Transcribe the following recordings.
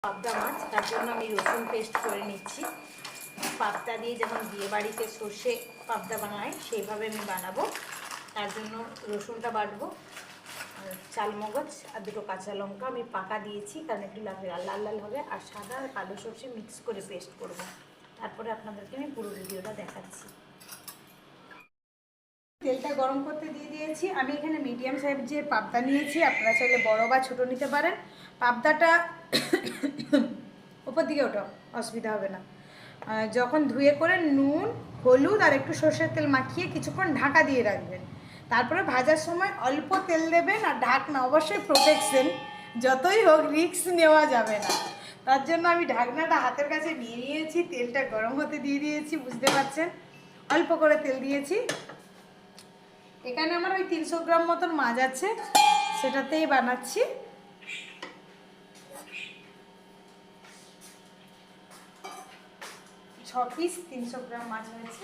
পাবদা মাছ, তার জন্য আমি রসুন পেস্ট করে নিচ্ছি। পাবদা দিয়ে যেমন বিয়ে বাড়িতে সর্ষে পাবদা বানায় সেইভাবে আমি বানাবো। তার জন্য রসুনটা বাটবো, চালমগজ আর দুটো কাঁচা লঙ্কা আমি পাকা দিয়েছি, কারণ একটু লাল লাল হবে, আর সাদা আর কালো সর্ষে মিক্স করে পেস্ট করব। তারপরে আপনাদেরকে আমি পুরো ভিডিওটা দেখাচ্ছি। তেলটা গরম করতে দিয়ে দিয়েছি। আমি এখানে মিডিয়াম সাইজের পাবদা নিয়েছি, আপনারা চাইলে বড় বা ছোট নিতে পারেন। পাবদাটা উপর দিকে ওঠো, অসুবিধা হবে না। যখন ধুয়ে করে নুন, হলুদ আর একটু সর্ষের তেল মাখিয়ে কিছুক্ষণ ঢাকা দিয়ে রাখবেন। তারপরে ভাজার সময় অল্প তেল দেবেন আর ঢাকনা, অবশ্যই প্রোটেকশন, যতই হোক রিস্ক নেওয়া যাবে না। তার জন্য আমি ঢাকনাটা হাতের কাছে নিয়ে নিয়েছি, তেলটা গরম হতে দিয়ে দিয়েছি, বুঝতে পারছেন অল্প করে তেল দিয়েছি। এখানে আমার ওই 300 গ্রাম মতন মাছ আছে, সেটাতেই বানাচ্ছি। ছ পিস 300 গ্রাম মাছ হয়েছে।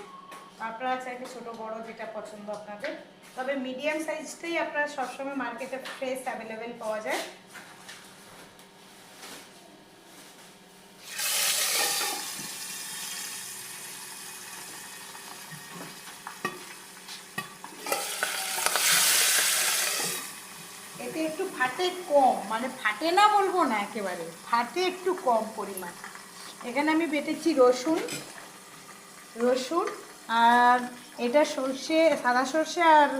আপনারা চাইলে ছোটো বড় যেটা পছন্দ আপনাদের, তবে মিডিয়াম সাইজটাই আপনারা সবসময় মার্কেটে ফ্রেশ অ্যাভেলেবেল পাওয়া যায়। এতে একটু ফাটে কম, মানে ফাটে না বলবো না, একেবারে ফাটে একটু কম পরিমাণ। এখানে আমি বেটেছি রসুন আর এটা সর্ষে, সাদা সর্ষে আর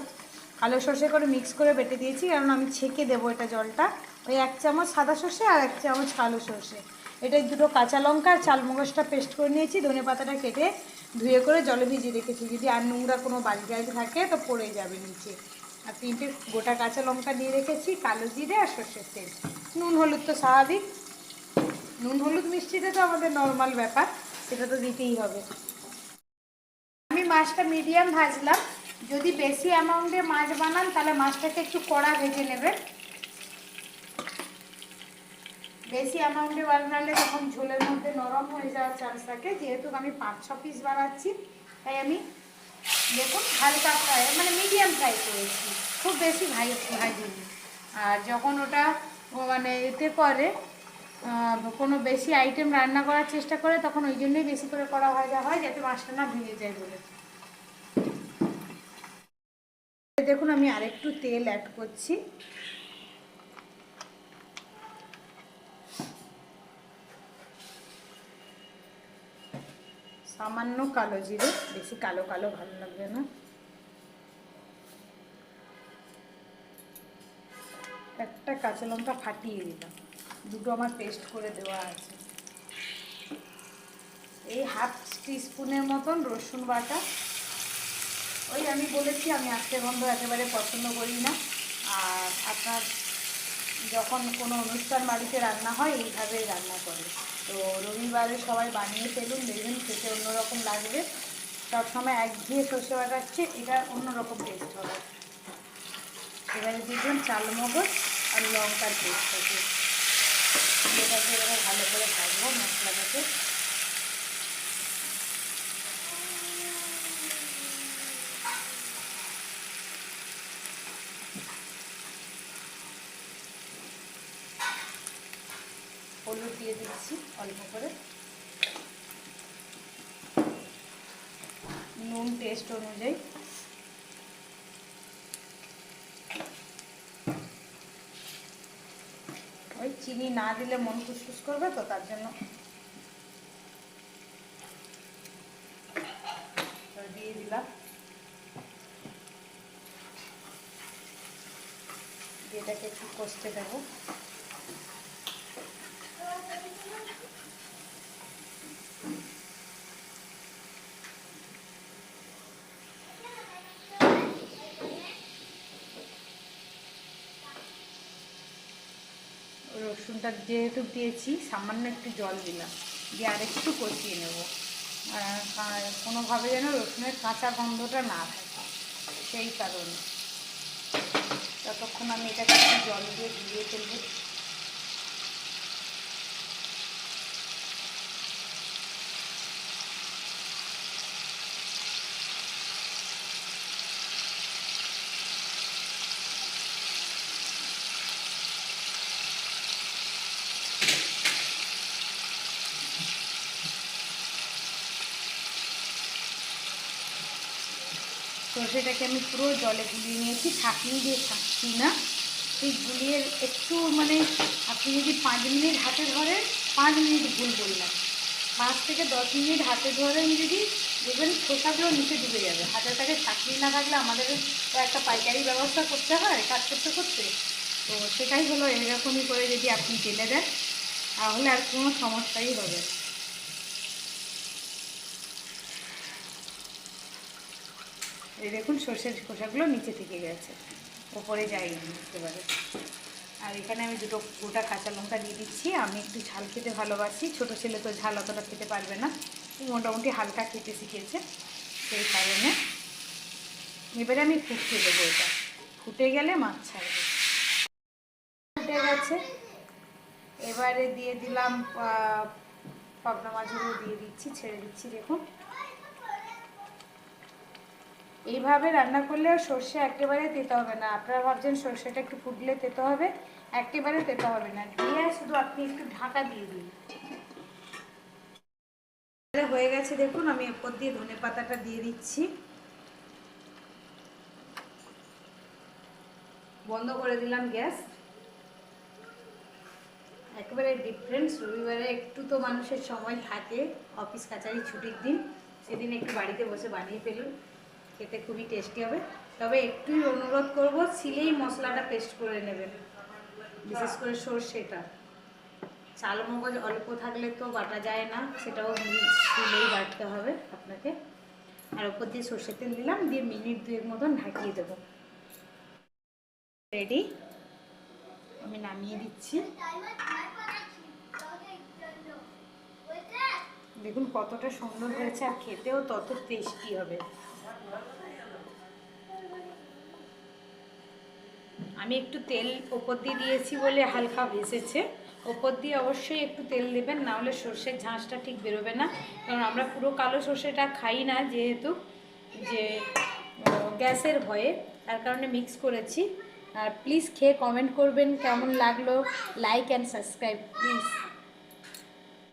কালো সর্ষে করে মিক্স করে বেটে দিয়েছি, কারণ আমি ছেঁকে দেবো এটা জলটা। ওই 1 চামচ সাদা সর্ষে আর 1 চামচ কালো সর্ষে, এটাই দুটো কাঁচা লঙ্কা আর চালমগজটা পেস্ট করে নিয়েছি। ধনে পাতাটা কেটে ধুয়ে করে জলে ভিজিয়ে রেখেছি, যদি আর নোংরা কোনো বাড়ি গাড়ি থাকে তো পড়ে যাবে নিচে। আর 3টে গোটা কাঁচা লঙ্কা দিয়ে রেখেছি, কালো জিরে আর সর্ষের তেল। নুন হলুদ তো স্বাভাবিক, নুন হলুদ মিষ্টিটা তো আমাদের নর্মাল ব্যাপার, সেটা তো দিতেই হবে। আমি মাছটা মিডিয়াম ভাজলাম। যদি বেশি অ্যামাউন্টে মাছ বানান তাহলে মাছটাকে একটু কড়া ভেজে নেবেন। বেশি অ্যামাউন্টে বানালে তখন ঝোলের মধ্যে নরম হয়ে যাওয়ার চান্স থাকে। যেহেতু আমি 5-6 পিস বানাচ্ছি, তাই আমি দেখুন হালকা ফ্রাই, মানে মিডিয়াম ফ্রাই করেছি, খুব বেশি ভাজিনি। আর যখন ওটা মানে এতে করে কোনো বেশি আইটেম রান্না করার চেষ্টা করে, তখন ওই জন্যই বেশি করে করা ভাজা হয়, যাতে মাছটা না ভেঙে যায় বলে। দেখুন আমি আরেকটু তেল অ্যাড করছি। সামান্য কালো জিরে, বেশি কালো কালো ভালো লাগবে না। একটা কাঁচা লঙ্কা ফাটিয়ে দিলাম, দুটো আমার পেস্ট করে দেওয়া আছে। এই হাফ টিস্পুনের মতন রসুন বাটা। ওই আমি বলেছি আমি আস্তে গন্ধ একেবারে পছন্দ করি না। আর আপনার যখন কোনো অনুষ্ঠান বাড়িতে রান্না হয় এইভাবেই রান্না করে, তো রবিবারে সবাই বানিয়ে ফেলুন, দেখবেন খেতে অন্যরকম লাগবে। সবসময় একঘেয়ে সর্ষে বাটার চেয়ে এটা অন্যরকম টেস্ট হবে। এবারে দিবেন চালমগজ আর লঙ্কার পেস্টটাকে, এটাকে এবারে ভালো করে ভাজবো মশলাটাকে। হলুদ দিয়ে দিচ্ছি অল্প করে, নুন টেস্ট অনুযায়ী। ওই চিনি না দিলে মন খুশখুশ করবে, তো তার জন্য দিয়ে দিলাম। এটাকে একটু কষতে দেবো। রসুনটা যেহেতু দিয়েছি, সামান্য একটু জল দিলাম, দিয়ে আর একটু কষিয়ে নেব, কোনোভাবে যেন রসুনের কাঁচা গন্ধটা না থাকে, সেই কারণে ততক্ষণ আমি এটাকে একটু জল দিয়ে ধুয়ে ফেলবো। সর্ষেটাকে আমি পুরো জলে গুলিয়ে নিয়েছি, ছাঁকনি দিয়ে ছাঁকছি না, ঠিক গুলিয়ে একটু মানে আপনি যদি 5 মিনিট হাতে ধরেন, 5 মিনিট ভুল বললাম, 5 থেকে 10 মিনিট হাতে ধরেন যদি, দেখবেন খোসাগুলো নিচে ডুবে যাবে। হাতেটাকে ছাঁকনি না থাকলে আমাদের তো একটা পাইকারি ব্যবস্থা করতে হয় কাজ করতে করতে, তো সেটাই হলো। এরকমই করে যদি আপনি ঢেলে দেন তাহলে আর কোনো সমস্যাই হবে। এই দেখুন সর্ষের খোসাগুলো নিচে থেকে গেছে, ওপরে যায়নি, বুঝতে পারে। আর এখানে আমি 2টো গোটা কাঁচা লঙ্কা দিয়ে দিচ্ছি। আমি একটু ঝাল খেতে ভালোবাসি, ছোটো ছেলে তো ঝাল অতটা খেতে পারবে না, মোটামুটি হালকা খেতে শিখেছে, সেই কারণে। এবারে আমি ফুটতে দেবো, এটা ফুটে গেলে মাছ ছাড়বে। ফুটে গেছে, এবারে দিয়ে দিলাম পাবনা মাছগুলো দিয়ে দিচ্ছি, ছেড়ে দিচ্ছি। দেখুন এইভাবে রান্না করলে সর্ষে একেবারে তেতো হবে না। আপনারা ভাবছেন সর্ষেটা একটু ফুটলে তেতো হবে, একেবারে তেতো হবে না। দিয়ে শুধু আপনি একটু ঢাকা দিয়ে দিন। হয়ে গেছে দেখুন, আমি এরপর দিয়ে ধনে পাতাটা দিয়ে দিচ্ছি, বন্ধ করে দিলাম গ্যাস। একেবারে ডিফারেন্স, রবিবারে একটু তো মানুষের সময় থাকে, অফিস কাছারি ছুটির দিন, সেদিন একটু বাড়িতে বসে বানিয়ে ফেলুন, খেতে খুবই টেস্টি হবে। তবে একটুই অনুরোধ করব, শিলেই মশলাটা পেস্ট করে নেবেন, বিশেষ করে সর্ষেটা। চাল মগজ অল্প থাকলে তো বাটা যায় না, সেটাও শিলেই বাটতে হবে আপনাকে। আর ওপর দিয়ে সর্ষের তেল দিলাম, দিয়ে মিনিট 2 মতন ঢাকিয়ে দেবো। রেডি, আমি নামিয়ে দিচ্ছি। দেখুন কতটা সুন্দর হয়েছে, আর খেতেও তত টেস্টি হবে। আমি একটু তেল ওপর দিয়ে দিয়েছি বলে হালকা ভেসেছে, ওপর দিয়ে অবশ্যই একটু তেল দেবেন, না হলে সর্ষের ঝাঁসটা ঠিক বেরোবে না। কারণ আমরা পুরো কালো সর্ষেটা খাই না, যেহেতু যে গ্যাসের ভয়ে, তার কারণে মিক্স করেছি। আর প্লিজ খেয়ে কমেন্ট করবেন কেমন লাগলো, লাইক অ্যান্ড সাবস্ক্রাইব প্লিজ।